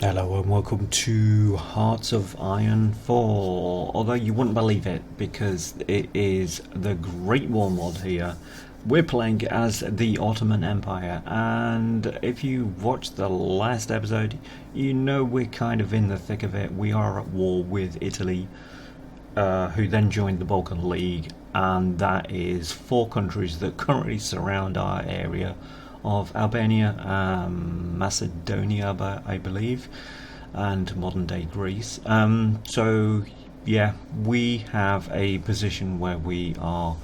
Hello and welcome to Hearts of Iron 4. Although you wouldn't believe it because it is the Great War mod here. We're playing as the Ottoman Empire, and if you watched the last episode, you know we're kind of in the thick of it. We are at war with Italy, who then joined the Balkan League, and that is four countries that currently surround our area of Albania, Macedonia, I believe, and modern day Greece. So, yeah, we have a position where we are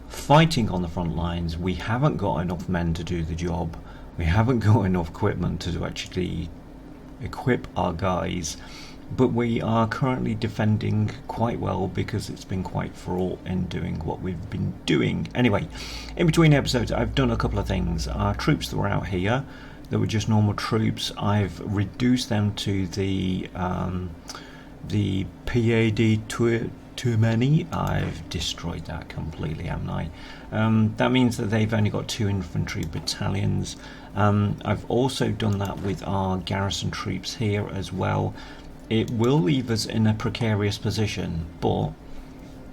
fighting on the front lines. We haven't got enough men to do the job, we haven't got enough equipment to actually equip our guys. But we are currently defending quite well because it's been quite fraught in doing what we've been doing. Anyway, in between episodes, I've done a couple of things. Our troops that were out here, that were just normal troops, I've reduced them to the PAD too many. I've destroyed that completely, haven't I? That means that they've only got 2 infantry battalions. I've also done that with our garrison troops here as well. It will leave us in a precarious position, but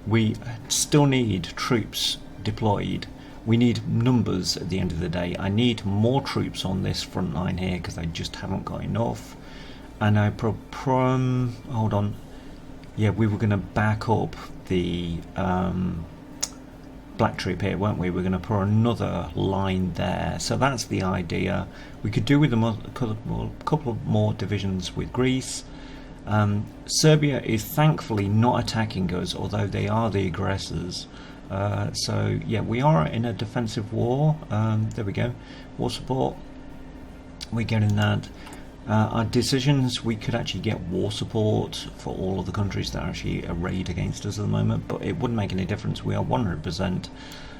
we still need troops deployed. We need numbers at the end of the day. I need more troops on this front line here because I just haven't got enough. And I hold on. Yeah, we were going to back up the black troop here, weren't we? We're going to put another line there. So that's the idea. We could do with a couple more divisions with Greece. Serbia is thankfully not attacking us, although they are the aggressors. So yeah, we are in a defensive war. There we go. War support. We're getting that. Our decisions, we could actually get war support for all of the countries that are actually arrayed against us at the moment, but it wouldn't make any difference. We are 100%,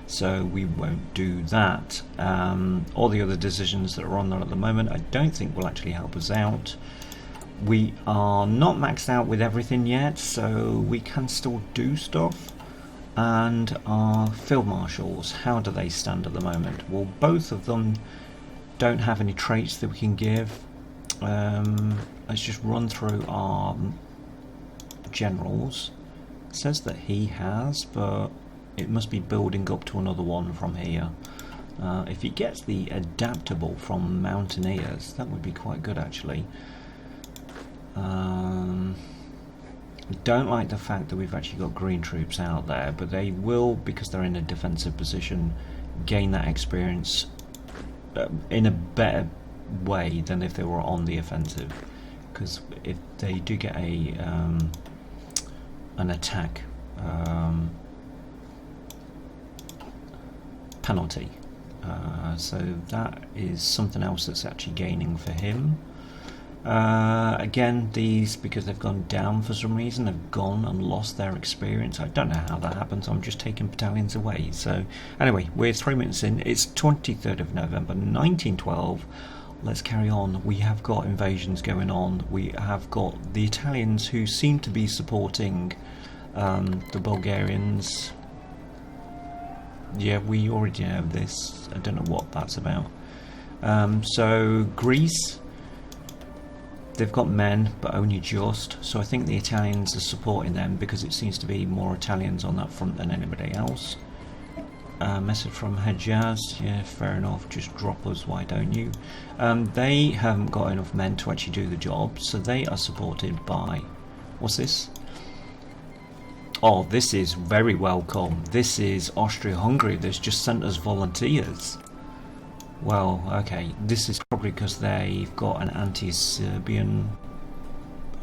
so we won't do that. All the other decisions that are on there at the moment, I don't think will actually help us out. We are not maxed out with everything yet, so we can still do stuff. And our field marshals, how do they stand at the moment? Well, both of them don't have any traits that we can give. Let's just run through our generals. It says that he has, but it must be building up to another one from here. If he gets the adaptable from mountaineers, that would be quite good actually. I don't like the fact that we've actually got green troops out there, but they will, because they're in a defensive position, gain that experience in a better way than if they were on the offensive. Because if they do get an attack penalty, so that is something else that's actually gaining for him. Again, these, because they've gone down for some reason, have gone and lost their experience. I don't know how that happens. I'm just taking battalions away. So anyway, we're 3 minutes in. It's 23rd of November 1912. Let's carry on. We have got invasions going on. We have got the Italians who seem to be supporting the Bulgarians. Yeah, we already know this. I don't know what that's about. So Greece, they've got men, but only just. So I think the Italians are supporting them because it seems to be more Italians on that front than anybody else. Message from Hejaz, yeah, fair enough, just drop us, why don't you? They haven't got enough men to actually do the job, so they are supported by... What's this? Oh, this is very welcome. This is Austria-Hungary that's just sent us volunteers. Well, okay, this is probably because they've got an anti-Serbian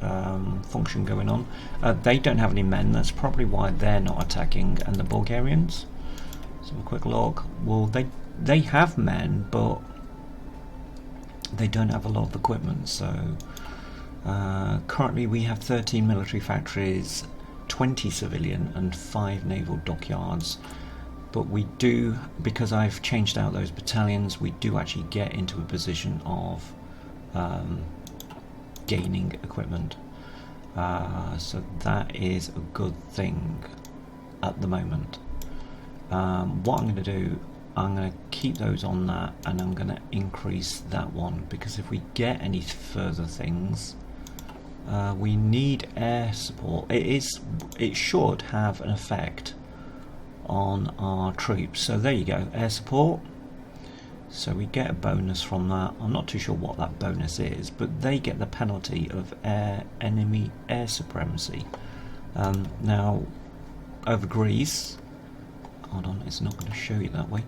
function going on. They don't have any men, that's probably why they're not attacking. And the Bulgarians? Let's have a quick look. Well, they have men, but they don't have a lot of equipment, so... currently we have 13 military factories, 20 civilian and 5 naval dockyards. But we do, because I've changed out those battalions, we do actually get into a position of gaining equipment. So that is a good thing at the moment. What I'm going to do, I'm going to keep those on that, and I'm going to increase that one, because if we get any further things, we need air support. It should have an effect on our troops. So there you go, air support. So we get a bonus from that. I'm not too sure what that bonus is, but they get the penalty of enemy air supremacy. Now, over Greece, hold on, it's not going to show you that way.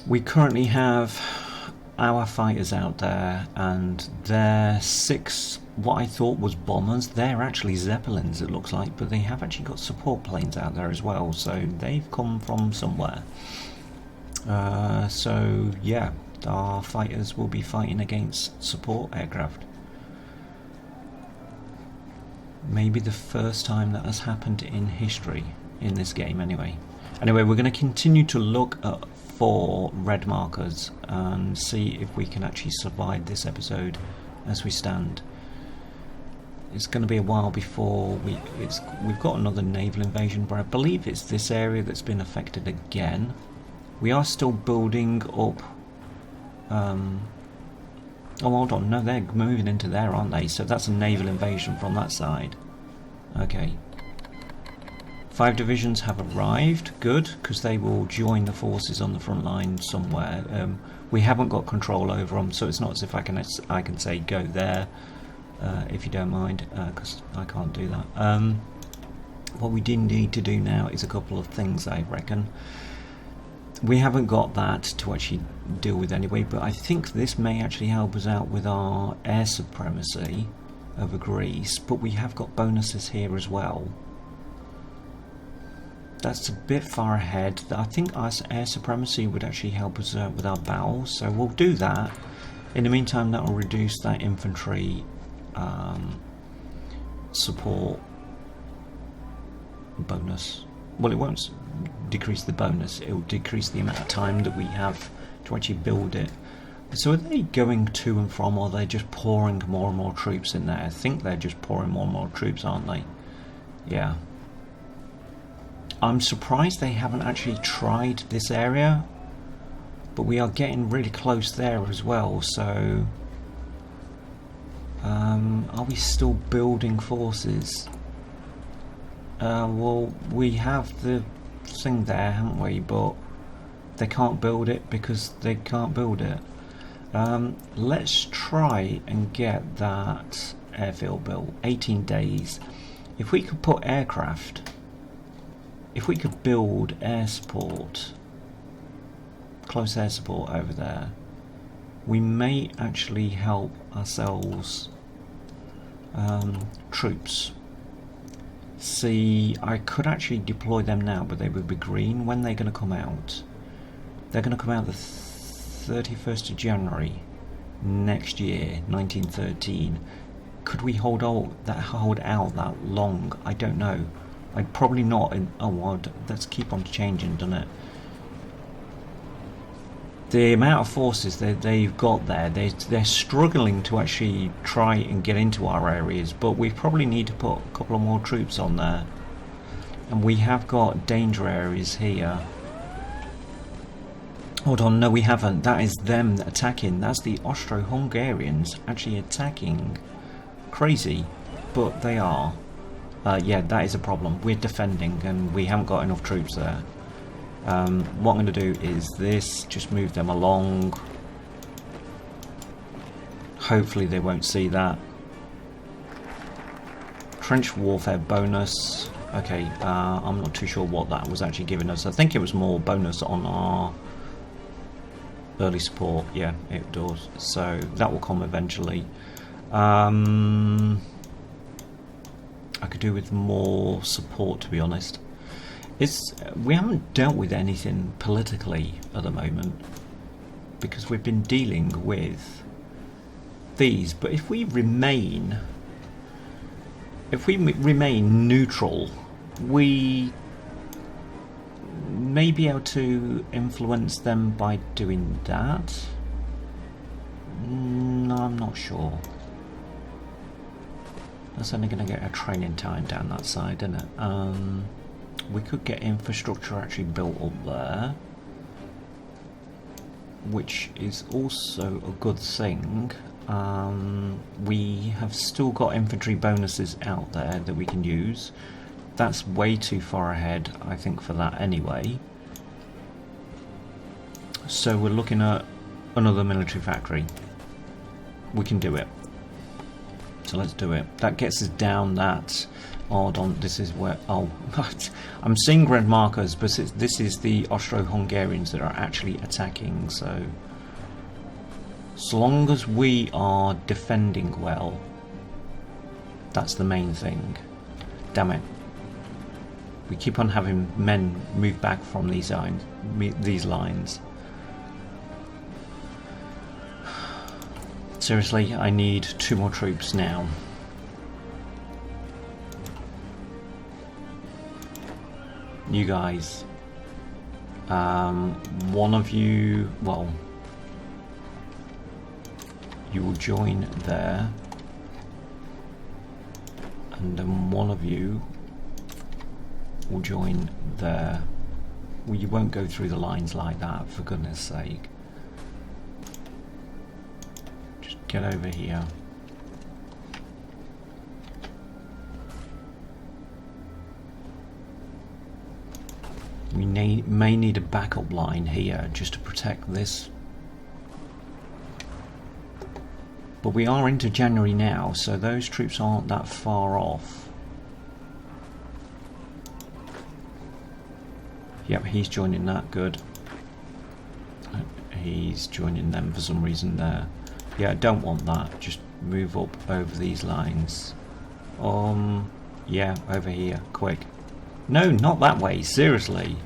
We currently have our fighters out there, and they're 6, what I thought was bombers. They're actually Zeppelins, it looks like, but they have actually got support planes out there as well, so they've come from somewhere. So yeah, our fighters will be fighting against support aircraft. Maybe the first time that has happened in history in this game anyway. Anyway, we're going to continue to look for red markers and see if we can actually survive this episode as we stand. It's going to be a while before we've got another naval invasion, but I believe it's this area that's been affected again. We are still building up. Oh, hold on. No, they're moving into there, aren't they? So that's a naval invasion from that side. Okay. 5 divisions have arrived. Good, because they will join the forces on the front line somewhere. We haven't got control over them, so it's not as if I can say go there, if you don't mind, because I can't do that. What we do need to do now is a couple of things, I reckon. We haven't got that to actually deal with anyway, but I think this may actually help us out with our air supremacy over Greece, but we have got bonuses here as well. That's a bit far ahead. I think our air supremacy would actually help us with our battles, so we'll do that. In the meantime, that will reduce that infantry support bonus. Well, it won't decrease the bonus, it will decrease the amount of time that we have to actually build it. So are they going to and from, or are they just pouring more and more troops in there? I think they're just pouring more and more troops, aren't they? Yeah. I'm surprised they haven't actually tried this area, but we are getting really close there as well, so are we still building forces? Well, we have the thing there, haven't we, but they can't build it because they can't build it. Let's try and get that airfield built. 18 days. If we could put aircraft, if we could build air support, close air support over there, we may actually help ourselves troops. See, I could actually deploy them now, but they would be green. When they're going to come out? They're going to come out the 31st of January next year, 1913. Could we hold out that long? I don't know. I'd probably not. Oh, well, let's keep on changing, doesn't it? The amount of forces they've got there, they're struggling to actually try and get into our areas, but we probably need to put a couple of more troops on there. And we have got danger areas here. Hold on, no we haven't. That is them attacking. That's the Austro-Hungarians actually attacking. Crazy, but they are. Yeah, that is a problem. We're defending and we haven't got enough troops there. What I'm going to do is this, just move them along. Hopefully they won't see that. Trench warfare bonus. Okay, I'm not too sure what that was actually giving us. I think it was more bonus on our early support. Yeah, it does. So that will come eventually. I could do with more support, to be honest. We haven't dealt with anything politically at the moment because we've been dealing with these. But if we remain neutral, we may be able to influence them by doing that. No, I'm not sure. That's only going to get a training time down that side, isn't it? we could get infrastructure actually built up there, which is also a good thing. We have still got infantry bonuses out there that we can use. That's way too far ahead, I think, for that anyway. So we're looking at another military factory. We can do it. So let's do it. That gets us down that. Hold on, this is where... Oh, I'm seeing red markers, but this is the Austro-Hungarians that are actually attacking, so... So long as we are defending well, that's the main thing. Damn it. We keep on having men move back from these lines. Seriously, I need 2 more troops now. You guys. One of you, well, you will join there. And then one of you will join there. Well, you won't go through the lines like that, for goodness sake. Just get over here. We may need a backup line here just to protect this. But we are into January now, so those troops aren't that far off. Yep, he's joining that, good. He's joining them for some reason there. Yeah, I don't want that, just move up over these lines. Yeah, over here, quick. No, not that way, seriously.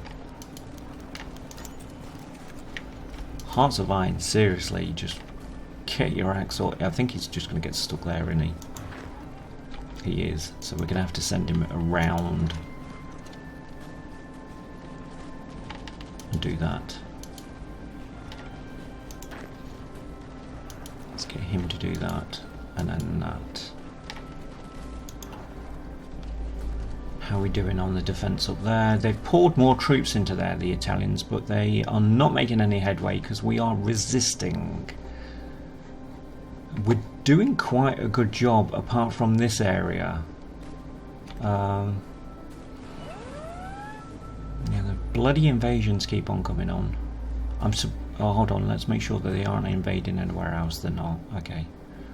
Hearts of Iron, seriously, just get your axe or I think he's just going to get stuck there, isn't he? He is, so we're going to have to send him around and do that. Let's get him to do that, and then that. How are we doing on the defence up there? They've poured more troops into there, the Italians, but they are not making any headway because we are resisting. We're doing quite a good job apart from this area. Yeah, the bloody invasions keep on coming on. Oh, hold on, let's make sure that they aren't invading anywhere else. They're not. Okay.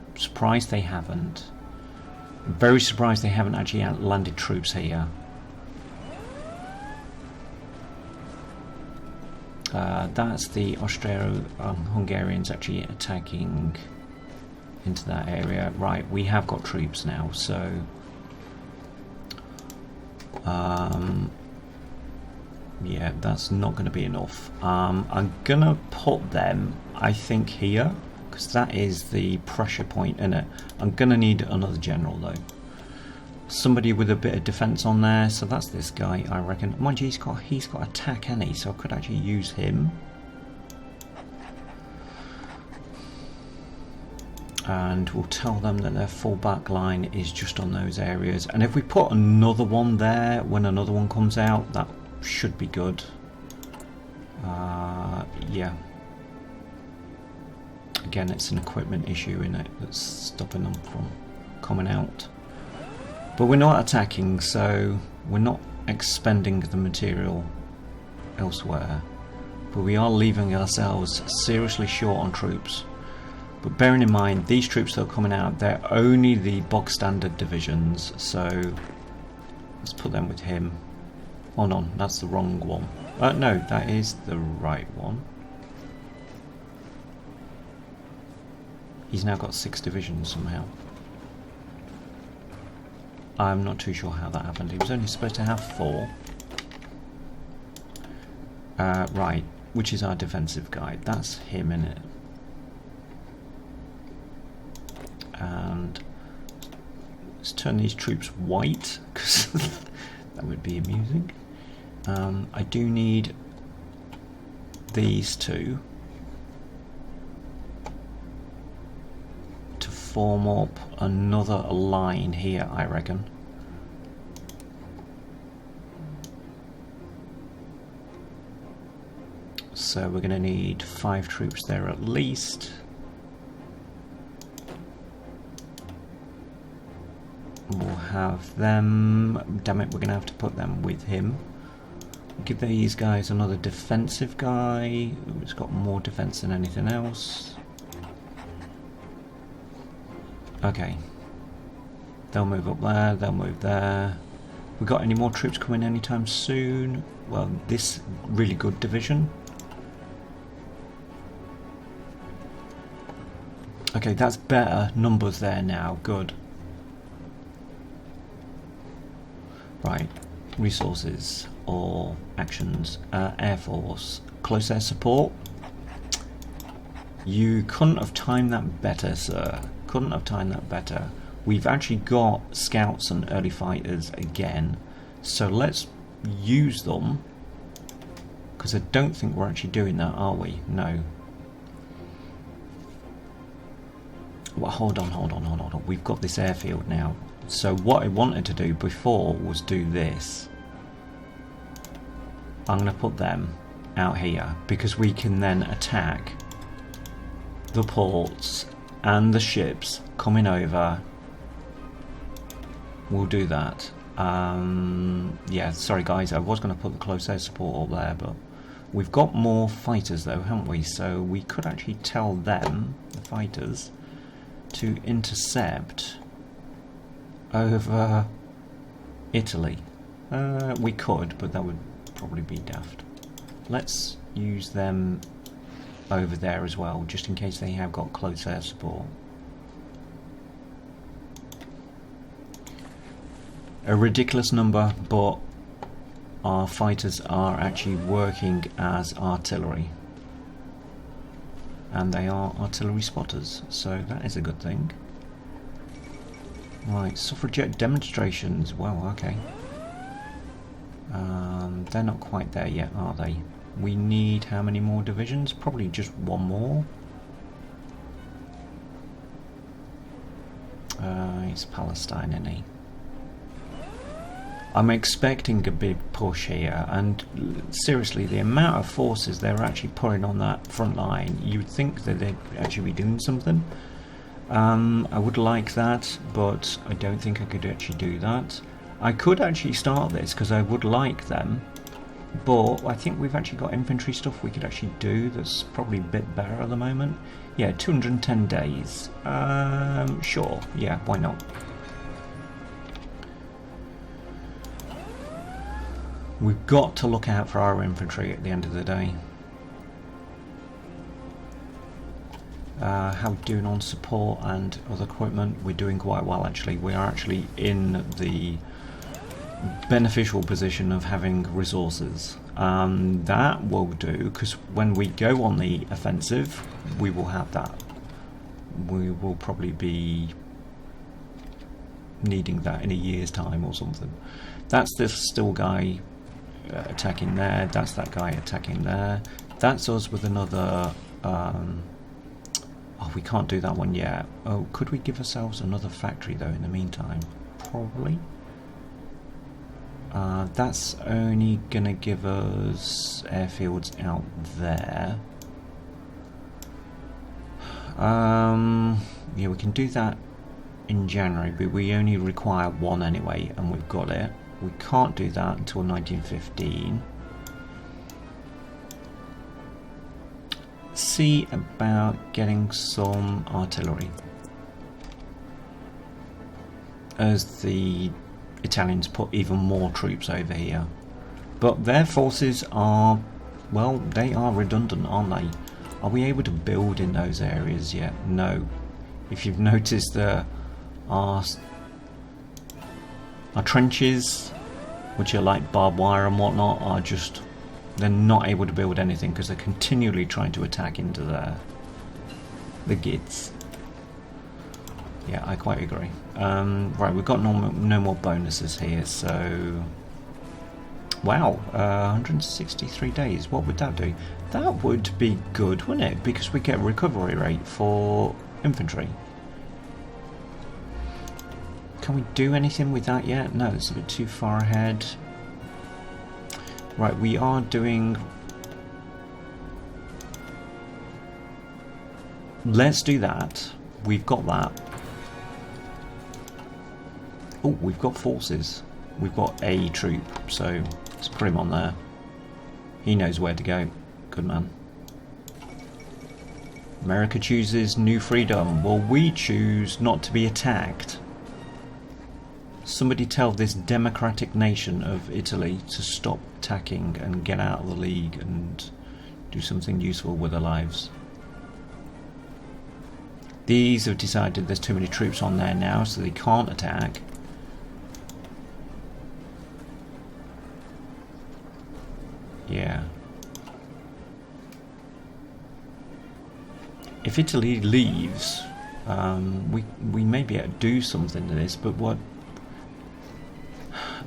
I'm surprised they haven't. I'm very surprised they haven't actually landed troops here. That's the Austro-Hungarians actually attacking into that area. Right, we have got troops now, so yeah, that's not going to be enough. I'm going to put them, I think, here, because that is the pressure point in it. I'm going to need another general, though. Somebody with a bit of defence on there, so that's this guy, I reckon. Mind you, he's got attack, hasn't he? So I could actually use him. And we'll tell them that their full back line is just on those areas. And if we put another one there when another one comes out, that should be good. Yeah. Again, it's an equipment issue in it that's stopping them from coming out. But we're not attacking, so we're not expending the material elsewhere. But we are leaving ourselves seriously short on troops. But bearing in mind, these troops that are coming out, they're only the bog standard divisions, so let's put them with him. Oh no, that's the wrong one. No, that is the right one. He's now got 6 divisions somehow. I'm not too sure how that happened. He was only supposed to have 4. Right, which is our defensive guy? That's him, innit? And let's turn these troops white, because that would be amusing. I do need these two to form up another line here, I reckon. so we're going to need 5 troops there at least. We'll have them. Damn it, we're going to have to put them with him. Give these guys another defensive guy who's got more defense than anything else. Okay. They'll move up there, they'll move there. We got any more troops coming anytime soon? Well, this really good division. Okay, that's better numbers there now, good. Right, resources or actions, Air Force, close air support. You couldn't have timed that better, sir. Couldn't have timed that better. We've actually got scouts and early fighters again, so let's use them, because I don't think we're actually doing that, are we? No. Well, hold on. We've got this airfield now. So what I wanted to do before was do this. I'm going to put them out here, because we can then attack the ports and the ships coming over. We'll do that. Yeah, sorry guys, I was going to put the close air support up there, but we've got more fighters though, haven't we? So we could actually tell them, the fighters, to intercept over Italy. We could, but that would probably be daft. Let's use them over there as well, just in case they have got close air support. A ridiculous number, but our fighters are actually working as artillery, and they are artillery spotters, so that is a good thing. Right, suffragette demonstrations. Well, okay. They're not quite there yet, are they? We need how many more divisions? Probably just one more. It's Palestine, isn't he? I'm expecting a big push here, and seriously, the amount of forces they're actually putting on that front line, you'd think that they'd actually be doing something. I would like that, but I don't think I could actually do that. I could actually start this, because I would like them, but I think we've actually got infantry stuff we could actually do that's probably a bit better at the moment. Yeah, 210 days. Sure, yeah, why not? We've got to look out for our infantry at the end of the day. How we're doing on support and other equipment? We're doing quite well actually. We are actually in the beneficial position of having resources. That will do, because when we go on the offensive, we will have that. We will probably be needing that in a year's time or something. That's this still guy attacking there, that's that guy attacking there, that's us with another oh, we can't do that one yet. Oh, could we give ourselves another factory though in the meantime? Probably. That's only gonna give us airfields out there. Yeah, we can do that in January, but we only require one anyway, and we've got it. We can't do that until 1915. See about getting some artillery, as the Italians put even more troops over here. But their forces are, well, they are redundant, aren't they? Are we able to build in those areas yet? No. If you've noticed, our trenches, which are like barbed wire and whatnot, are just, they're not able to build anything because they're continually trying to attack into the GIDs. Yeah, I quite agree. Right, we've got no more bonuses here, so... Wow, 163 days, what would that do? That would be good, wouldn't it? Because we get a recovery rate for infantry. Can we do anything with that yet? No, it's a bit too far ahead. Right, we are doing let's do that. We've got that. Oh, we've got forces. We've got a troop, so let's put him on there. He knows where to go. Good man. America chooses new freedom. Well, we choose not to be attacked. Somebody tell this democratic nation of Italy to stop attacking and get out of the league and do something useful with their lives. These have decided there's too many troops on there now, so they can't attack. Yeah. If Italy leaves, we may be able to do something to this, but what...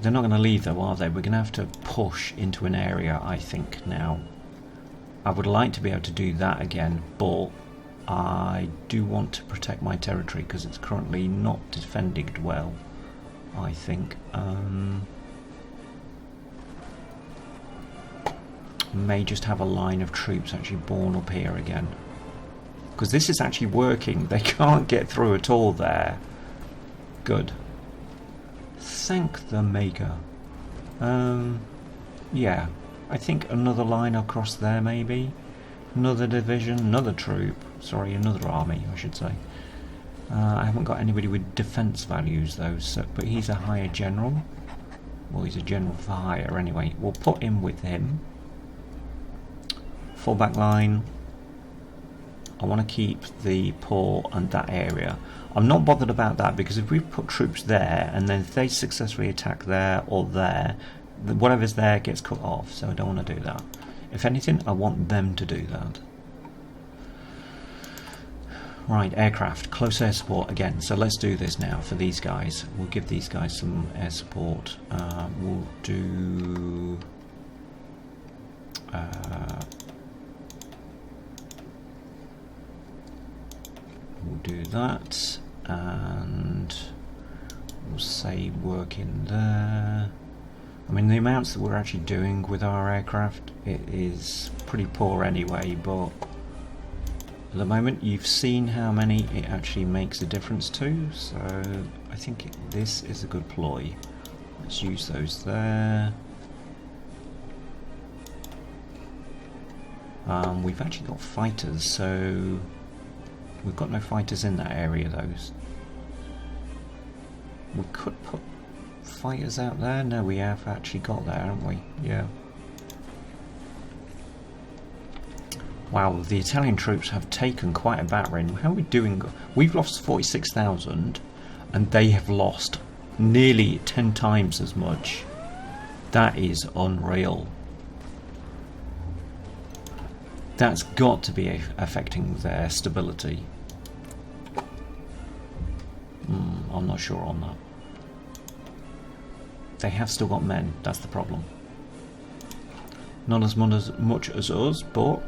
They're not going to leave though, are they? We're going to have to push into an area, I think, now. I would like to be able to do that again, but I do want to protect my territory because it's currently not defended well, I think. May just have a line of troops actually born up here again. Because this is actually working. They can't get through at all there. Good. Thank the maker. Yeah. I think another line across there maybe. Another division, another troop. Sorry, another army, I should say. I haven't got anybody with defence values though, so, but he's a higher general. Well, he's a general for hire anyway. We'll put him with him. Full back line. I want to keep the port and that area. I'm not bothered about that because if we put troops there and then if they successfully attack there or there, whatever's there gets cut off, so I don't want to do that. If anything, I want them to do that. Right, aircraft, close air support again. So let's do this now for these guys. We'll give these guys some air support. We'll do... we'll do that, and we'll say work in there. I mean, the amounts that we're actually doing with our aircraft, it is pretty poor anyway, but at the moment you've seen how many it actually makes a difference to, so I think this is a good ploy. Let's use those there. We've actually got fighters, so we've got no fighters in that area though. We could put fighters out there. No, we have actually got there, haven't we? Yeah. Wow, the Italian troops have taken quite a battering. How are we doing? We've lost 46,000 and they have lost nearly 10 times as much. That is unreal. That's got to be affecting their stability. I'm not sure on that. They have still got men, that's the problem. Not as much as us, but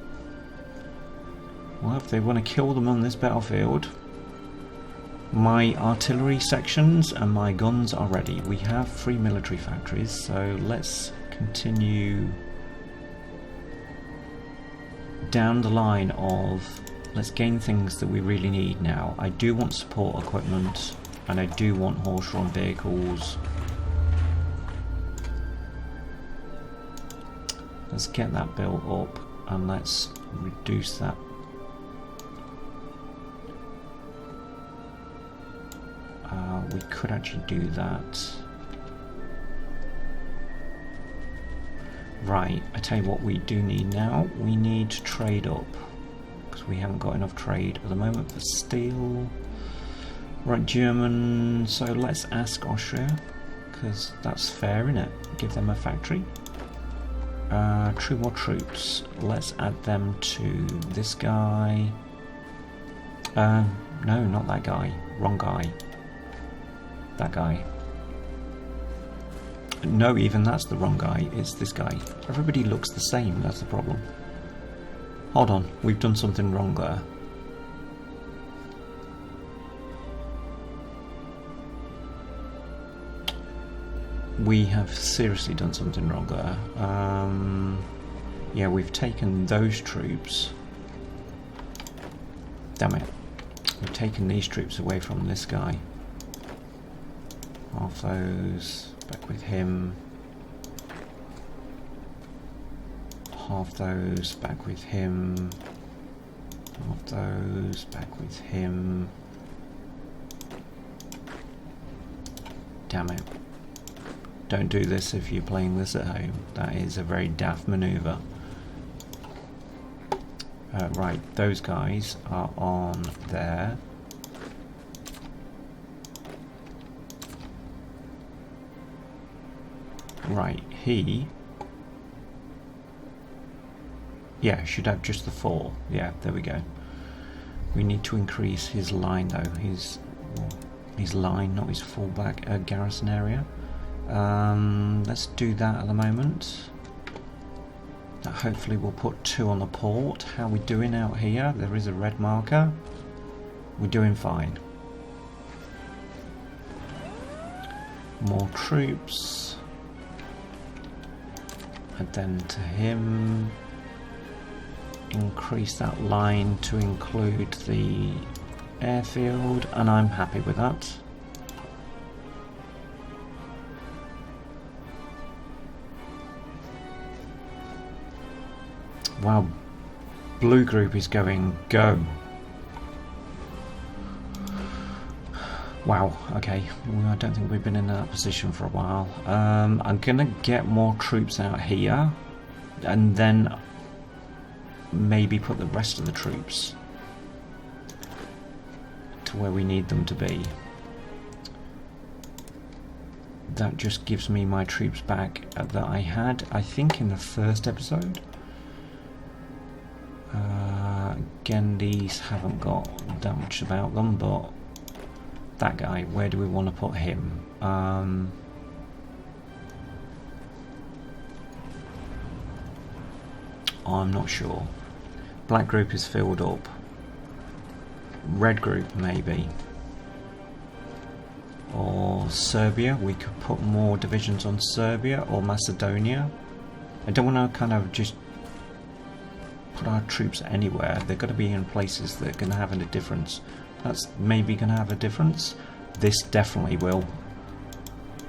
well, if they want to kill them on this battlefield, my artillery sections and my guns are ready. We have 3 military factories, so let's continue down the line of let's gain things that we really need now. I do want support equipment and I do want horse-drawn vehicles. Let's get that built up and let's reduce that. We could actually do that. Right, I tell you what we do need now. We need to trade up because we haven't got enough trade at the moment for steel. Right, German. So let's ask Austria because that's fair, isn't it? Give them a factory. More troops. Let's add them to this guy. No, not that guy. Wrong guy. That guy. No, even that's the wrong guy. It's this guy. Everybody looks the same. That's the problem. Hold on. We've done something wrong there. We have seriously done something wrong there. Yeah, we've taken those troops Damn it. We're taking these troops away from this guy. Half those back with him. Half those back with him. Half those back with him. Damn it. Don't do this if you're playing this at home. That is a very daft maneuver. Right, those guys are on there. Right, he... yeah, should have just the 4. Yeah, there we go. We need to increase his line though. His line, not his fullback garrison area. Let's do that at the moment. That hopefully we'll put 2 on the port. How are we doing out here? There is a red marker. We're doing fine. More troops. And then to him. Increase that line to include the airfield, and I'm happy with that. Wow, blue group is going go. Wow, okay, I don't think we've been in that position for a while. I'm gonna get more troops out here, and then maybe put the rest of the troops to where we need them to be. That just gives me my troops back that I had, I think, in the first episode. Again, these haven't got that much about them, but that guy, where do we want to put him? I'm not sure. Black group is filled up. Red group, maybe. Or Serbia. We could put more divisions on Serbia or Macedonia. I don't want to kind of just put our troops anywhere. They've got to be in places that are going to have a difference. That's maybe going to have a difference. This definitely will.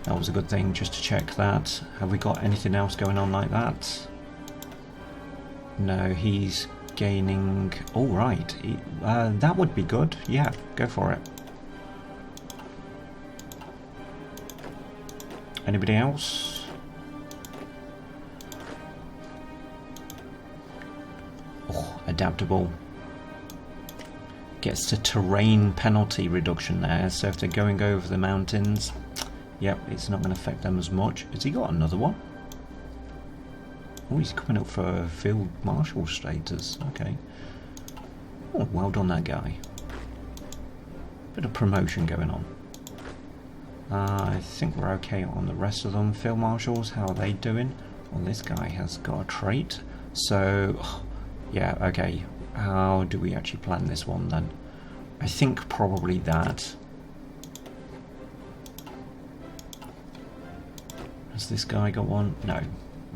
That was a good thing just to check that. Have we got anything else going on like that? No, he's gaining... all right, that would be good. Yeah, go for it. Anybody else? Oh, adaptable. Gets the terrain penalty reduction there, so if they're going over the mountains, yep, it's not going to affect them as much. Has he got another one? Oh, he's coming up for field marshal status. Okay. Oh, well done, that guy. Bit of promotion going on. I think we're okay on the rest of them. Field marshals, how are they doing? Well, this guy has got a trait. So, yeah, okay. How do we actually plan this one then? I think probably that. Has this guy got one? No.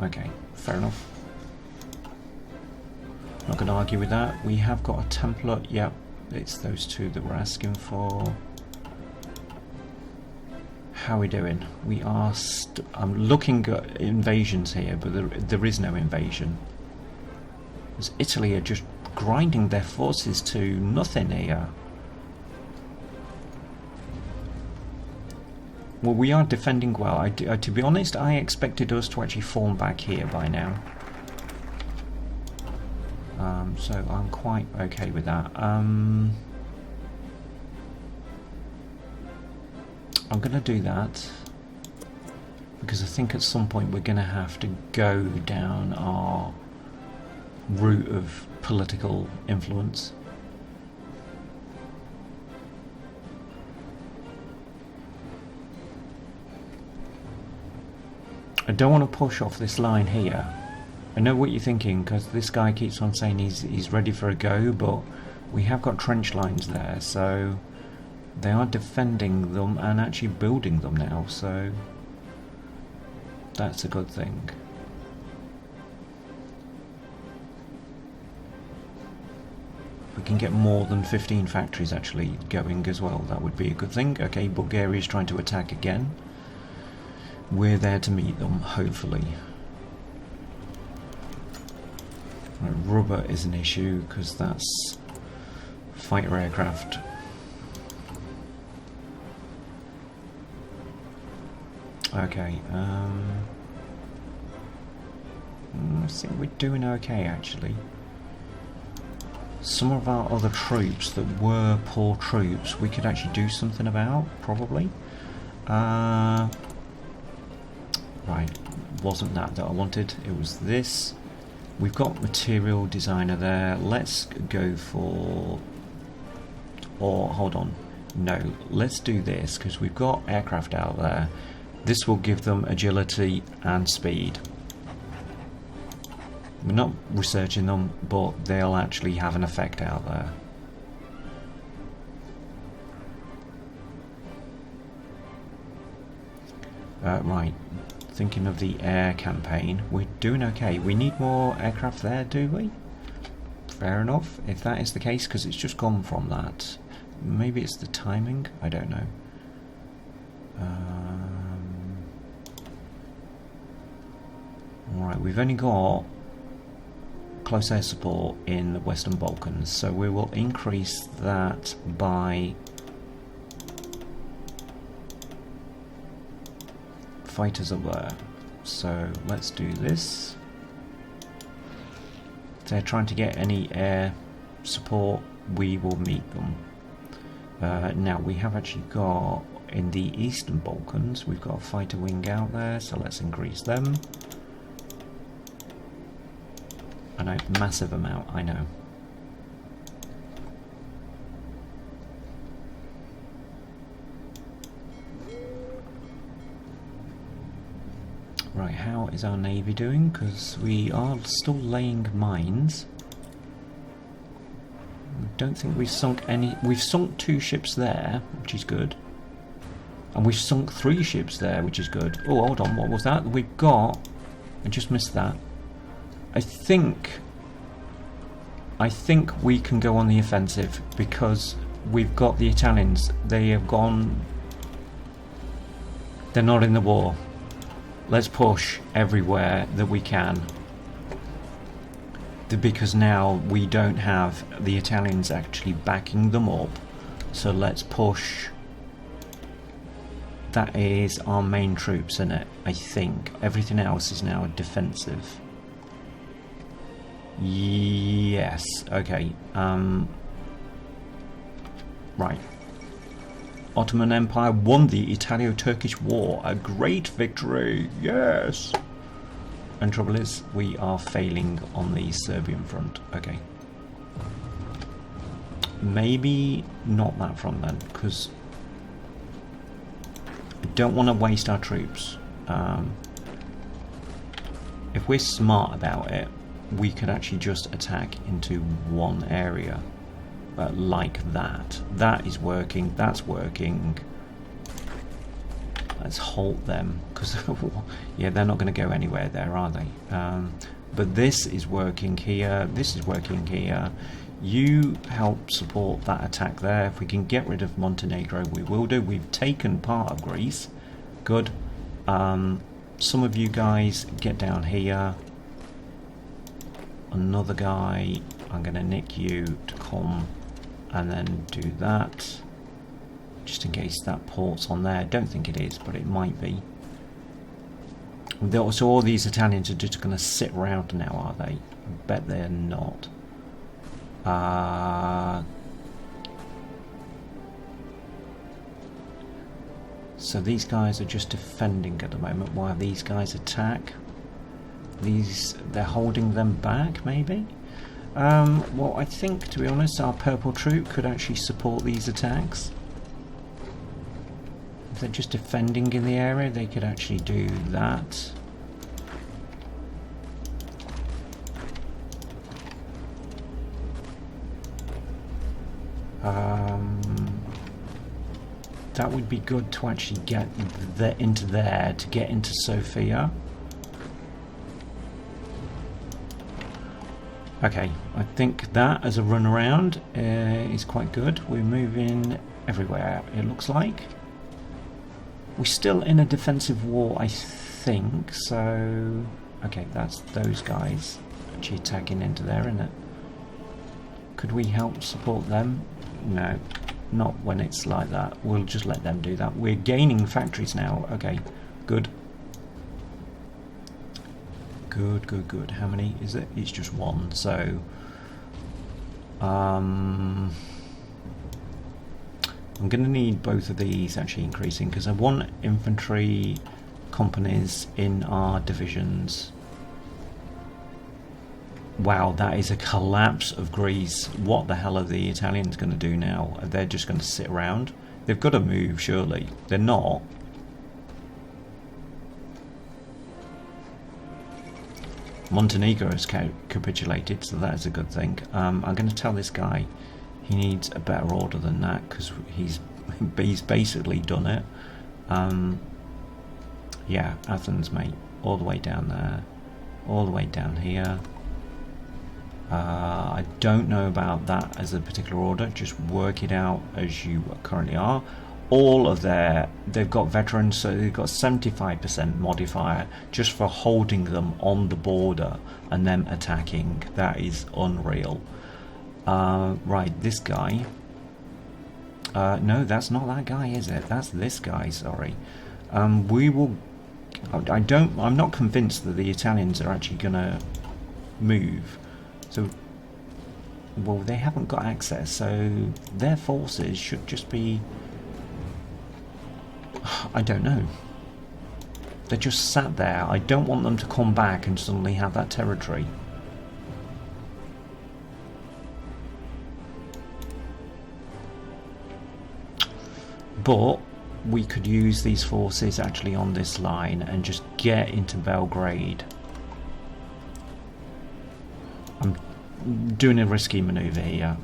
Okay, fair enough. Not going to argue with that. We have got a template. Yep, it's those two that we're asking for. How are we doing? We are... I'm looking at invasions here, but there is no invasion. Because Italy are just grinding their forces to nothing here. Well, we are defending well. To be honest, I expected us to actually form back here by now. So I'm quite okay with that. I'm going to do that because I think at some point we're going to have to go down our route of political influence. I don't want to push off this line here. I know what you're thinking, because this guy keeps on saying he's ready for a go, but we have got trench lines there, so they are defending them and actually building them now, so that's a good thing. we can get more than 15 factories actually going as well. That would be a good thing. Okay, Bulgaria's trying to attack again. We're there to meet them, hopefully. Right, rubber is an issue because that's fighter aircraft. Okay, I think we're doing okay actually. Some of our other troops that were poor troops we could actually do something about, probably. Right, wasn't that I wanted, it was this. We've got material designer there. Let's go for, or hold on, no, let's do this because we've got aircraft out there. This will give them agility and speed. We're not researching them, but they'll actually have an effect out there. Right, thinking of the air campaign, we're doing okay. We need more aircraft there, do we? Fair enough, if that is the case, because it's just gone from that. Maybe it's the timing, I don't know. Alright, we've only got close air support in the Western Balkans, so we will increase that by fighters up there. So let's do this. If they're trying to get any air support, we will meet them. Now we have actually got in the Eastern Balkans, we've got a fighter wing out there, so let's increase them. I know, massive amount, I know. Right, how is our navy doing? Because we are still laying mines. I don't think we've sunk any. We've sunk 2 ships there, which is good. And we've sunk 3 ships there, which is good. Oh, hold on, what was that? We've got... I just missed that. I think we can go on the offensive because we've got the Italians. They have gone... They're not in the war. Let's push everywhere that we can. Because now we don't have the Italians actually backing them up. So let's push. That is our main troops in it, I think. Everything else is now defensive. Yes, okay. Right. Ottoman Empire won the Italo-Turkish War. A great victory, yes! And trouble is, we are failing on the Serbian front. Okay. Maybe not that front then, because I don't want to waste our troops. If we're smart about it, we could actually just attack into one area. Like that. That is working, that's working. Let's halt them, because yeah, they're not going to go anywhere there, are they? But this is working here, this is working here. You help support that attack there. If we can get rid of Montenegro, we will do. We've taken part of Greece. Good. Some of you guys get down here. Another guy, I'm going to nick you to come and then do that. Just in case that port's on there. Don't think it is, but it might be. So all these Italians are just going to sit around now, are they? I bet they're not. So these guys are just defending at the moment while these guys attack. They're holding them back, maybe? Well, I think, to be honest, our purple troop could actually support these attacks. If they're just defending in the area, they could actually do that. That would be good to actually get into there, to get into Sofia. Okay, I think that as a run around is quite good. We're moving everywhere, it looks like. We're still in a defensive war, I think, so... Okay, that's those guys actually attacking into there, isn't it? Could we help support them? No, not when it's like that. We'll just let them do that. We're gaining factories now. Okay, good. Good, good, good. How many is it? It's just one, so... I'm going to need both of these actually increasing, because I want infantry companies in our divisions. Wow, that is a collapse of Greece. What the hell are the Italians going to do now? They're just going to sit around? They've got to move, surely. They're not. Montenegro has capitulated, so that is a good thing. I'm going to tell this guy he needs a better order than that, because he's basically done it. Yeah, Athens, mate. All the way down there. All the way down here. I don't know about that as a particular order. Just work it out as you currently are. All of they've got veterans, so they've got 75% modifier just for holding them on the border and them attacking. That is unreal. Right, this guy. No, that's not that guy, is it? That's this guy, sorry. We will... I'm not convinced that the Italians are actually going to move. So, well, they haven't got access, so their forces should just be... I don't know. They're just sat there. I don't want them to come back and suddenly have that territory. But we could use these forces actually on this line and just get into Belgrade. I'm doing a risky manoeuvre here.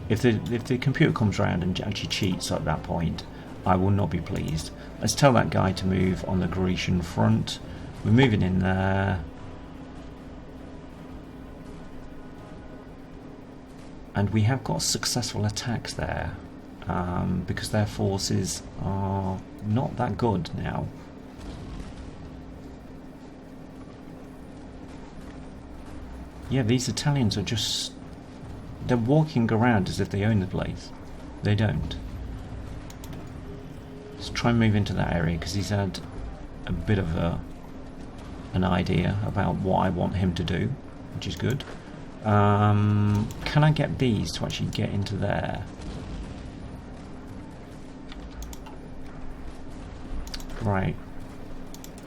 If the computer comes around and actually cheats at that point, I will not be pleased. Let's tell that guy to move on the Grecian front. We're moving in there. And we have got successful attacks there. Because their forces are not that good now. Yeah, these Italians are just... they're walking around as if they own the place. They don't. Let's try and move into that area, because he's had a bit of an idea about what I want him to do, which is good. Can I get these to actually get into there? Right,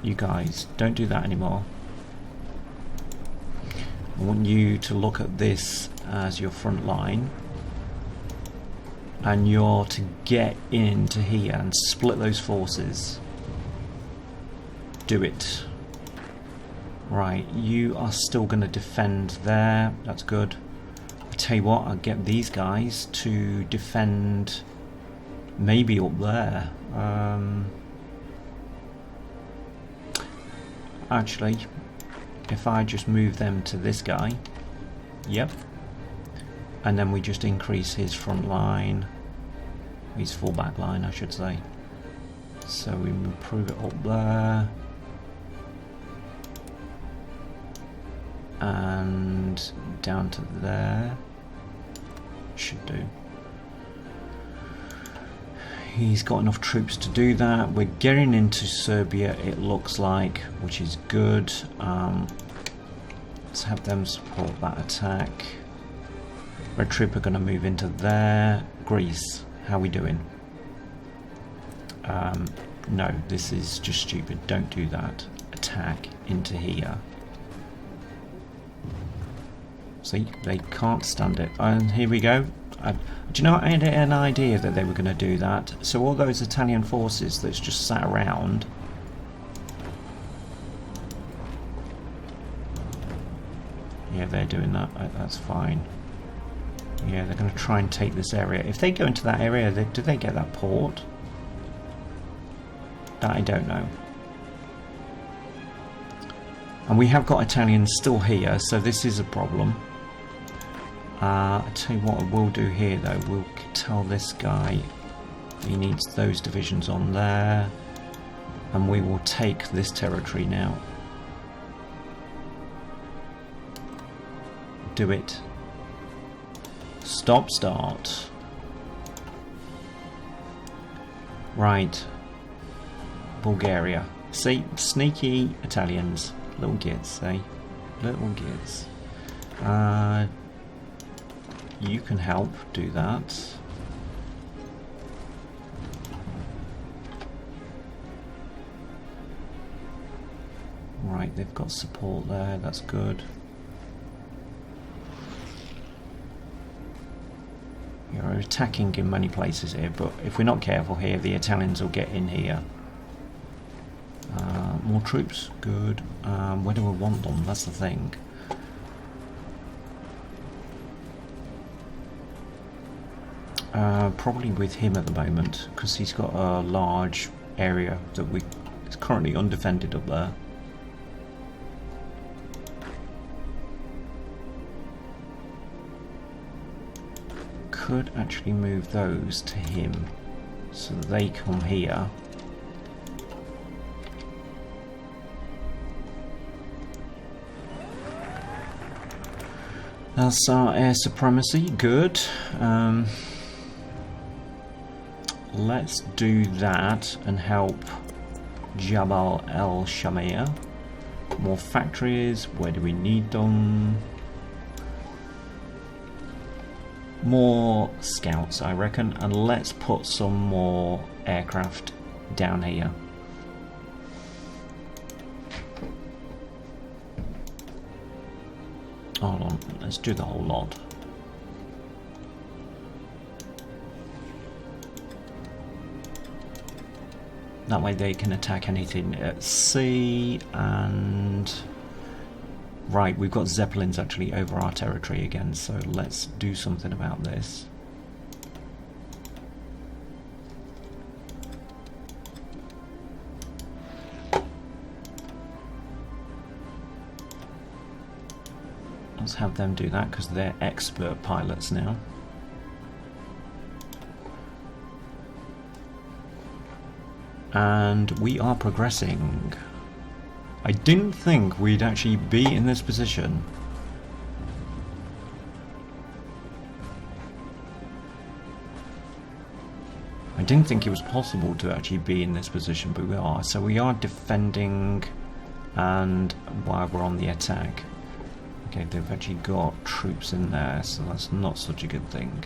you guys, don't do that anymore. I want you to look at this as your front line, and you're to get into here and split those forces. Do it. Right, you are still going to defend there. That's good. I tell you what, I'll get these guys to defend maybe up there. Actually, if I just move them to this guy, yep, and then we just increase his front line, his full back line I should say, so we improve it up there, and down to there, should do. He's got enough troops to do that. We're getting into Serbia, it looks like, which is good. Let's have them support that attack. Red troop are going to move into there. Greece, how are we doing? No, this is just stupid. Don't do that. Attack into here. See, they can't stand it. And here we go. Do you know, I had an idea that they were going to do that. So all those Italian forces that's just sat around, yeah, they're doing that. That's fine. Yeah, they're going to try and take this area. If they go into that area, do they get that port? That I don't know. And we have got Italians still here, so this is a problem. I tell you what I will do here though, we'll tell this guy he needs those divisions on there, and we will take this territory now. Do it. Stop, start. Right. Bulgaria. See, sneaky Italians. Little gits, eh? Little gits. You can help do that. Right, they've got support there, that's good. You're attacking in many places here, but if we're not careful here, the Italians will get in here. More troops, good. Where do we want them? That's the thing. Probably with him at the moment, because he's got a large area that is currently undefended up there. Could actually move those to him so that they come here. That's our air supremacy, good. Let's do that and help Jabal el Shamir. More factories, where do we need them? More scouts, I reckon, and let's put some more aircraft down here. Hold on, let's do the whole lot. That way they can attack anything at sea. And right, we've got Zeppelins actually over our territory again, so let's do something about this. Let's have them do that because they're expert pilots now. And we are progressing. I didn't think we'd actually be in this position. I didn't think it was possible to actually be in this position, but we are. So we are defending, and while we're on the attack. Okay, they've actually got troops in there, so that's not such a good thing.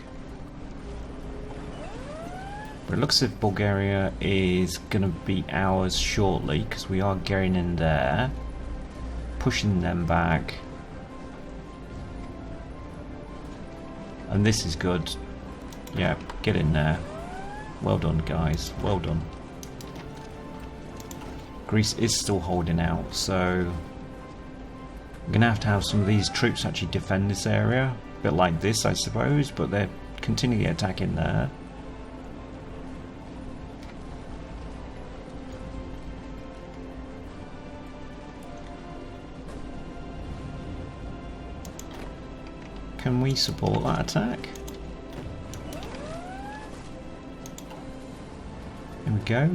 But it looks as if Bulgaria is going to be ours shortly, because we are getting in there, pushing them back. And this is good. Yeah, get in there. Well done, guys. Well done. Greece is still holding out, so we're going to have some of these troops actually defend this area. A bit like this, I suppose, but they're continually attacking there. Can we support that attack? There we go.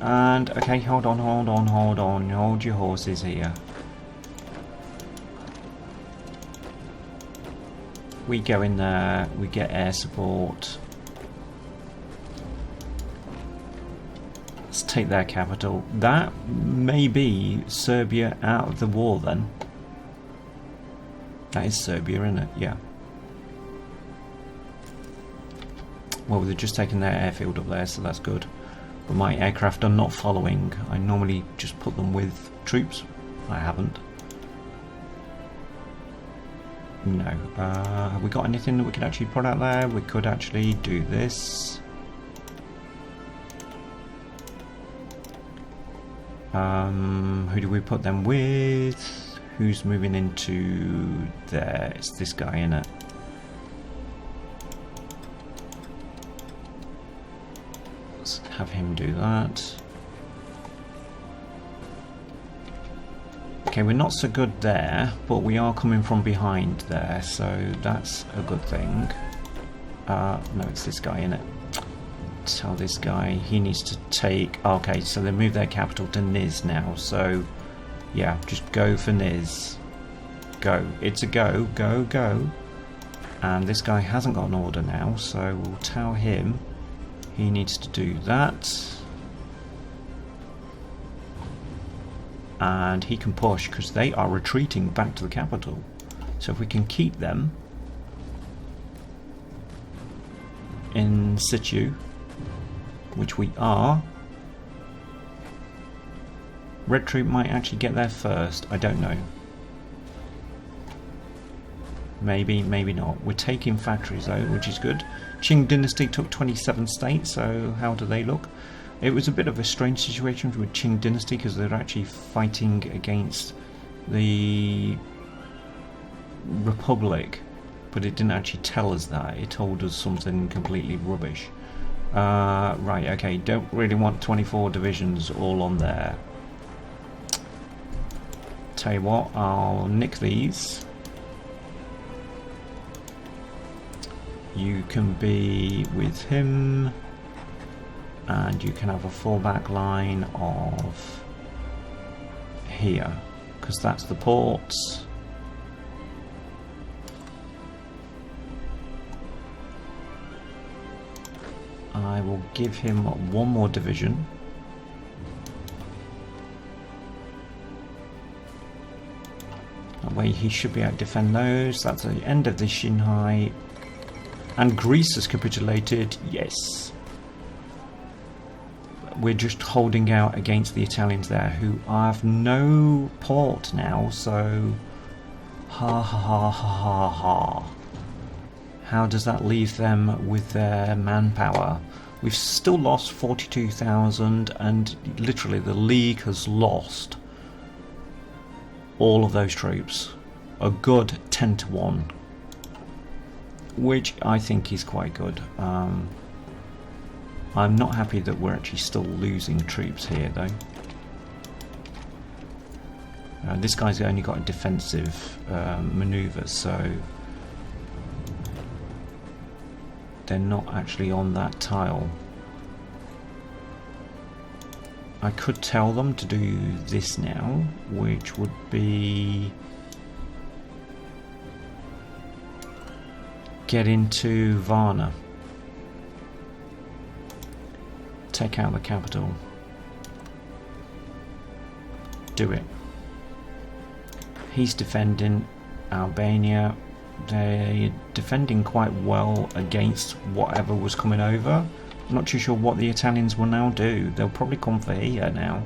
And, okay, hold on, hold your horses here. We go in there, we get air support. Let's take their capital. That may be Serbia out of the war then. That is Serbia, isn't it? Yeah. Well, they're just taking their airfield up there, so that's good. But my aircraft are not following. I normally just put them with troops. I haven't. No. Have we got anything that we could actually put out there? We could actually do this. Who do we put them with? Who's moving into there? It's this guy, innit? Let's have him do that. Okay, we're not so good there, but we are coming from behind there, so that's a good thing. No, it's this guy, innit? Tell this guy he needs to take... Okay, so they move their capital to Niz now, so... Yeah, just go for Niz. Go. It's a go, go, go. And this guy hasn't got an order now, so we'll tell him he needs to do that. And he can push, because they are retreating back to the capital. So if we can keep them in situ, which we are, Red Troop might actually get there first. I don't know. Maybe, maybe not. We're taking factories though, which is good. Qing Dynasty took 27 states, so how do they look? It was a bit of a strange situation with Qing Dynasty because they're actually fighting against the Republic, but it didn't actually tell us that. It told us something completely rubbish. Right, okay, don't really want 24 divisions all on there. Tell you what, I'll nick these. You can be with him, and you can have a fallback line of here, because that's the ports. I will give him one more division. That way he should be able to defend those. That's the end of the Xinhai. And Greece has capitulated, yes. We're just holding out against the Italians there, who have no port now, so... Ha ha ha ha ha ha. How does that leave them with their manpower? We've still lost 42,000, and literally the League has lost all of those troops. A good 10 to 1. Which I think is quite good. I'm not happy that we're actually still losing troops here though. This guy's only got a defensive manoeuvre, so they're not actually on that tile. I could tell them to do this now, which would be get into Varna, take out the capital, do it. He's defending Albania. They're defending quite well against whatever was coming over. I'm not too sure what the Italians will now do. They'll probably come for here now.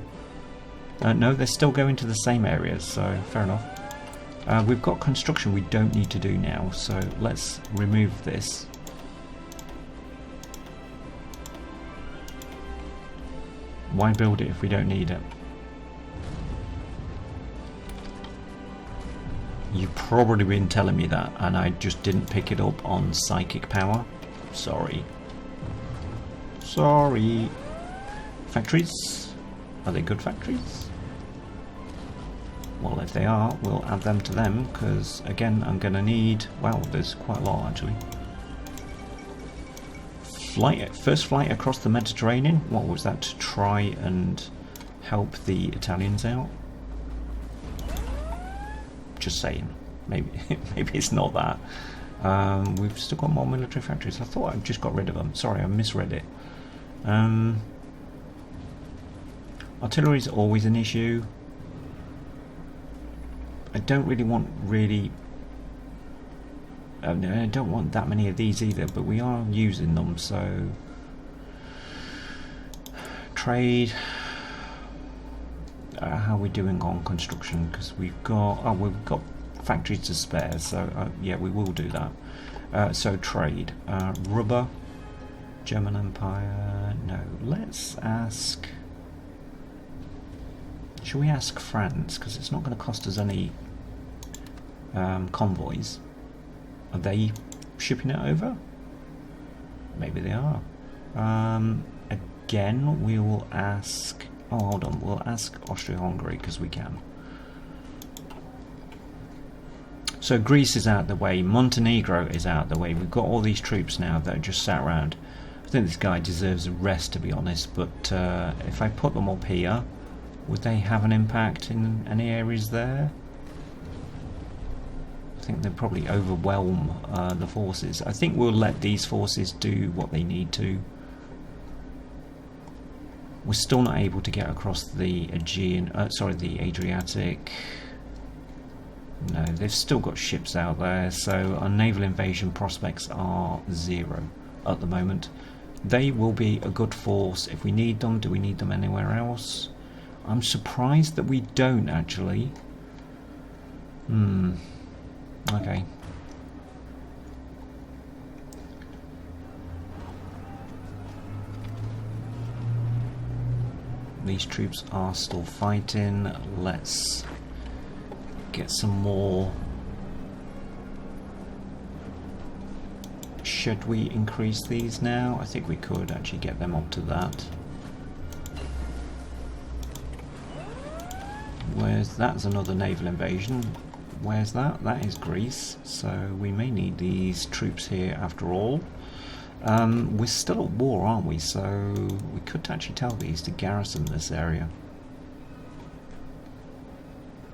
No, they're still going to the same areas, so fair enough. We've got construction we don't need to do now, so let's remove this. Why build it if we don't need it? You've probably been telling me that, and I just didn't pick it up on psychic power. Sorry. Sorry. Factories? Are they good factories? Well, if they are, we'll add them to them, because again, I'm going to need... Wow, there's quite a lot actually. First flight across the Mediterranean. What was that? To try and help the Italians out? Just saying. Maybe maybe it's not that. We've still got more military factories. I thought I just got rid of them. Sorry, I misread it. Artillery is always an issue. I don't really want I don't want that many of these either, but we are using them, so trade. How are we doing on construction? Because we've got factories to spare, so yeah, we will do that. So trade, rubber, German Empire. No, let's ask. Should we ask France? Because it's not going to cost us any convoys. Are they shipping it over? Maybe they are. Again, we will ask... Oh, hold on. We'll ask Austria-Hungary because we can. So Greece is out the way, Montenegro is out the way. We've got all these troops now that are just sat around. I think this guy deserves a rest, to be honest, but if I put them up here, would they have an impact in any areas there? I think they'd probably overwhelm the forces. I think we'll let these forces do what they need to. We're still not able to get across the the Adriatic. No, they've still got ships out there, so our naval invasion prospects are 0 at the moment. They will be a good force if we need them. Do we need them anywhere else? I'm surprised that we don't, actually. Okay. These troops are still fighting. Let's get some more. Should we increase these now? I think we could actually get them up to that. That's another naval invasion. Where's that? That is Greece. So we may need these troops here after all. We're still at war, aren't we? So we could actually tell these to garrison this area.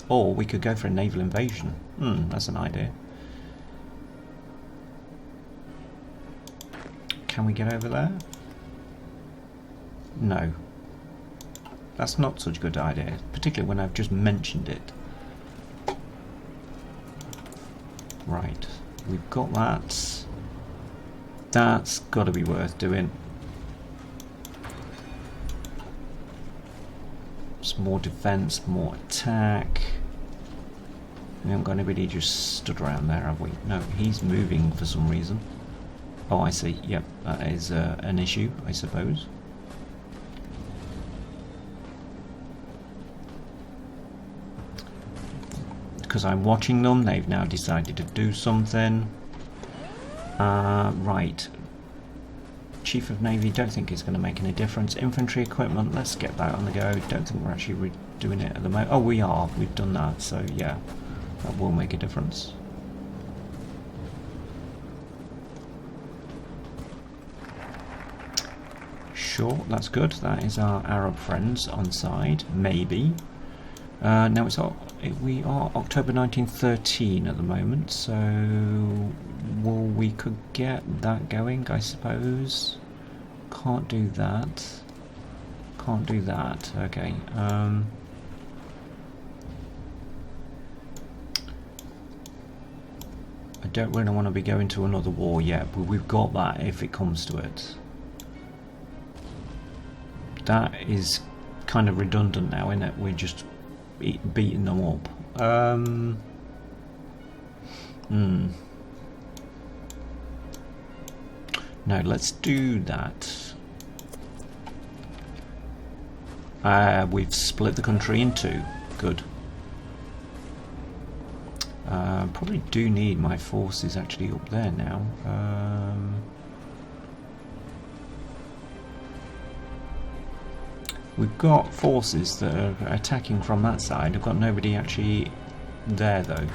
Or we could go for a naval invasion. That's an idea. Can we get over there? No. That's not such a good idea, particularly when I've just mentioned it. Right, we've got that. That's got to be worth doing. Some more defense, more attack. We haven't got anybody just stood around there, have we? No, he's moving for some reason. Oh, I see. Yep, that is an issue, I suppose. Because I'm watching them, they've now decided to do something. Right. Chief of Navy, don't think it's going to make any difference. Infantry equipment, let's get that on the go. Don't think we're actually doing it at the moment. Oh, we are. We've done that, so yeah, that will make a difference. Sure, that's good. That is our Arab friends on side, maybe. Now we are October 1913 at the moment, so we could get that going, I suppose. Can't do that. Can't do that. Okay. I don't really want to be going to another war yet, but we've got that if it comes to it. That is kind of redundant now, isn't it? We're just beating them up. No, let's do that. We've split the country in two. Good. Probably do need my forces actually up there now. We've got forces that are attacking from that side. I've got nobody actually there though.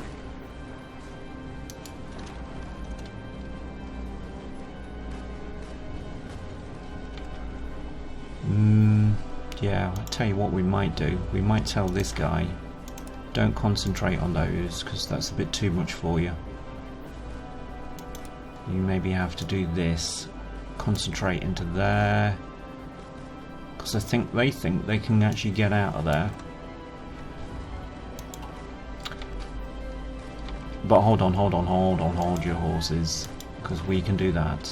Yeah, I'll tell you what we might do. We might tell this guy, don't concentrate on those because that's a bit too much for you. You maybe have to do this. Concentrate into there. Because I think they can actually get out of there. But hold your horses, because we can do that.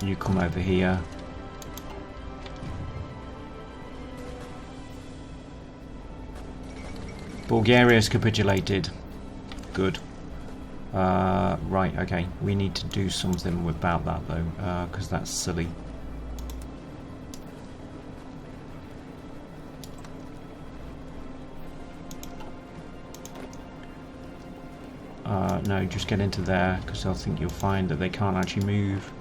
You come over here. Bulgaria's capitulated. Good. Right, okay. We need to do something about that though, because that's silly. No, just get into there, because I think you'll find that they can't actually move.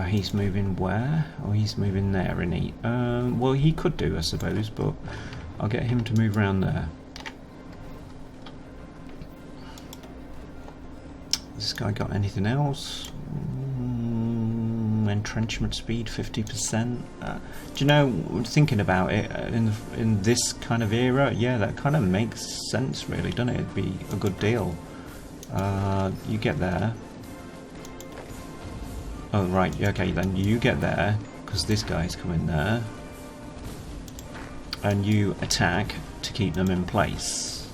He's moving where? Oh, he's moving there, isn't he? Well, he could do, I suppose, but I'll get him to move around there. Has this guy got anything else? Entrenchment speed 50%. Do you know, thinking about it, in this kind of era, yeah, that kind of makes sense, really, doesn't it? It'd be a good deal. You get there. Oh, right, okay, then you get there, because this guy's coming there. And you attack to keep them in place.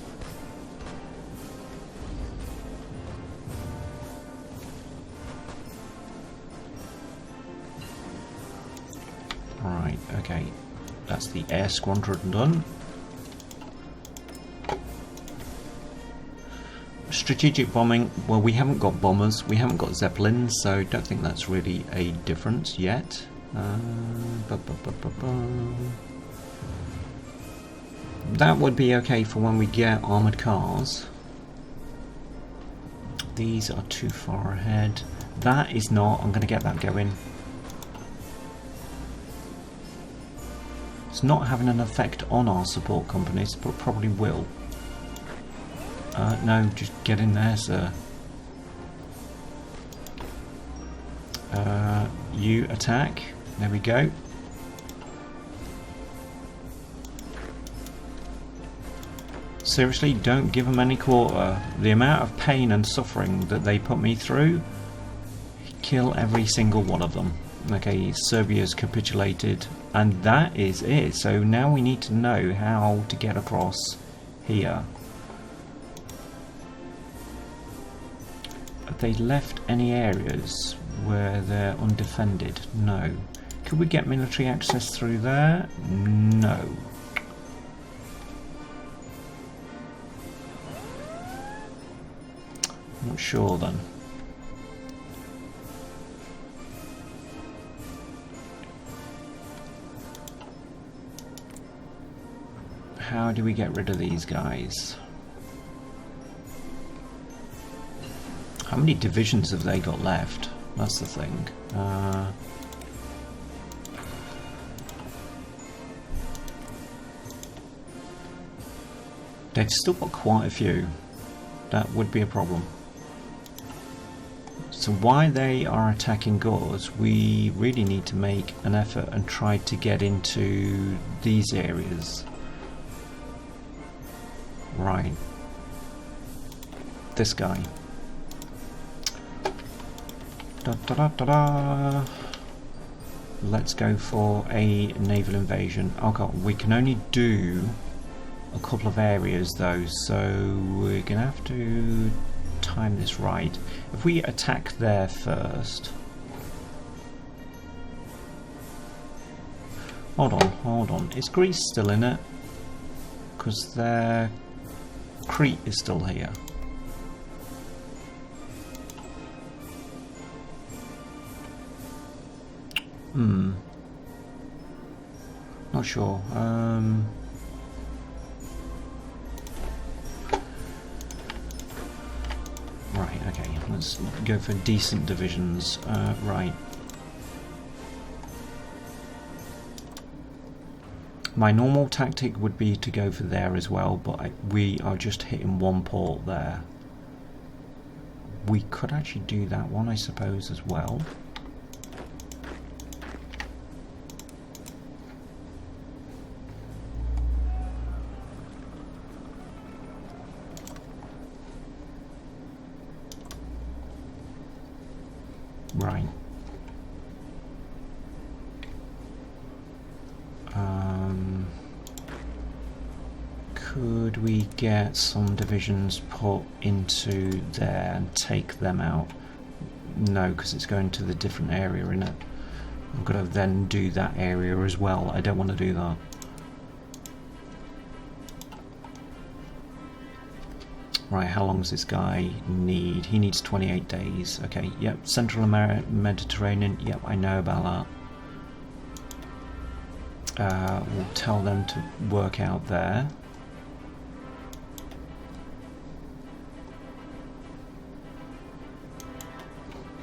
Right, okay. That's the air squadron done. Strategic bombing, well, we haven't got bombers, we haven't got zeppelins, so I don't think that's really a difference yet. That would be okay for when we get armoured cars. These are too far ahead. That is not. I'm going to get that going. It's not having an effect on our support companies, but probably will. No, just get in there, sir. You attack. There we go. Seriously, don't give them any quarter. The amount of pain and suffering that they put me through, kill every single one of them. Okay, Serbia's capitulated, and that is it. So now we need to know how to get across here. Have they left any areas where they're undefended? No. Could we get military access through there? No. Not sure then. How do we get rid of these guys? How many divisions have they got left? That's the thing. They've still got quite a few. That would be a problem. So while they are attacking us, we really need to make an effort and try to get into these areas. Right. This guy. Da, da, da, da, da. Let's go for a naval invasion. Oh god, we can only do a couple of areas though, so we're gonna have to time this right. If we attack there first. Hold on. Is Greece still in it? Because their Crete is still here. Not sure. Right, okay, let's go for decent divisions. Right. My normal tactic would be to go for there as well, but we are just hitting one port there. We could actually do that one, I suppose, as well. Right. Could we get some divisions put into there and take them out? No, because it's going to the different area, isn't it? I've got to then do that area as well. I don't want to do that. Right, how long does this guy need? He needs 28 days. Okay, yep, Central Mediterranean, yep, I know about that. We'll tell them to work out there.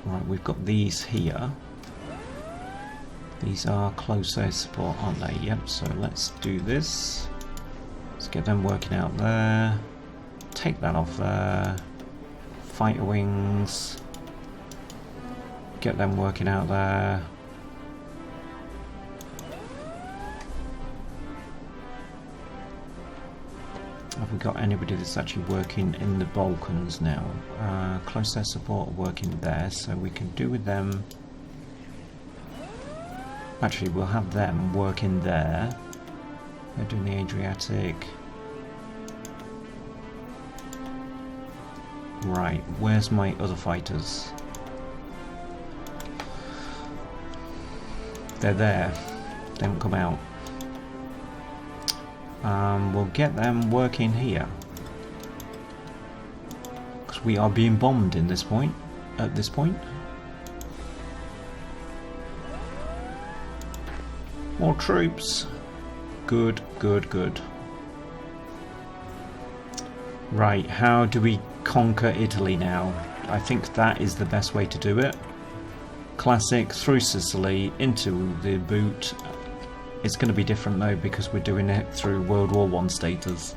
Right, we've got these here. These are close air support, aren't they? Yep, so let's do this. Let's get them working out there. Take that off there. Fighter wings. Get them working out there. Have we got anybody that's actually working in the Balkans now? Close air support working there, so we can do with them. Actually, we'll have them working there. They're doing the Adriatic. Right, where's my other fighters? They're there. They haven't come out. We'll get them working here. Because we are being bombed in this point. At this point. More troops. Good, good, good. Right, how do we conquer Italy now? I think that is the best way to do it. Classic, through Sicily, into the boot. It's going to be different though because we're doing it through World War I status.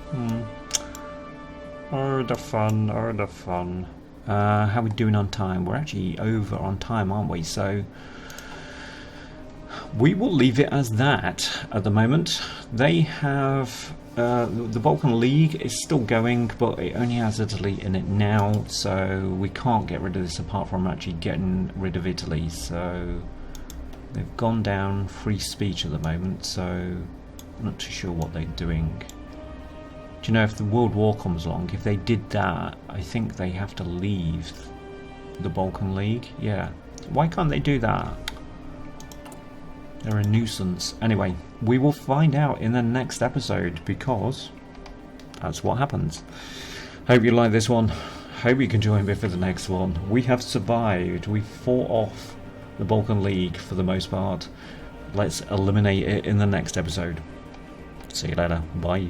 Oh, the fun, oh, the fun. How are we doing on time? We're actually over on time, aren't we? So we will leave it as that at the moment. They have the Balkan League is still going, but it only has Italy in it now, so we can't get rid of this apart from actually getting rid of Italy. So they've gone down free speech at the moment, so I'm not too sure what they're doing. Do you know, if the World War comes along, if they did that, I think they have to leave the Balkan League. Yeah, why can't they do that? They're a nuisance. Anyway, we will find out in the next episode because that's what happens. Hope you like this one. Hope you can join me for the next one. We have survived. We fought off the Balkan League for the most part. Let's eliminate it in the next episode. See you later. Bye.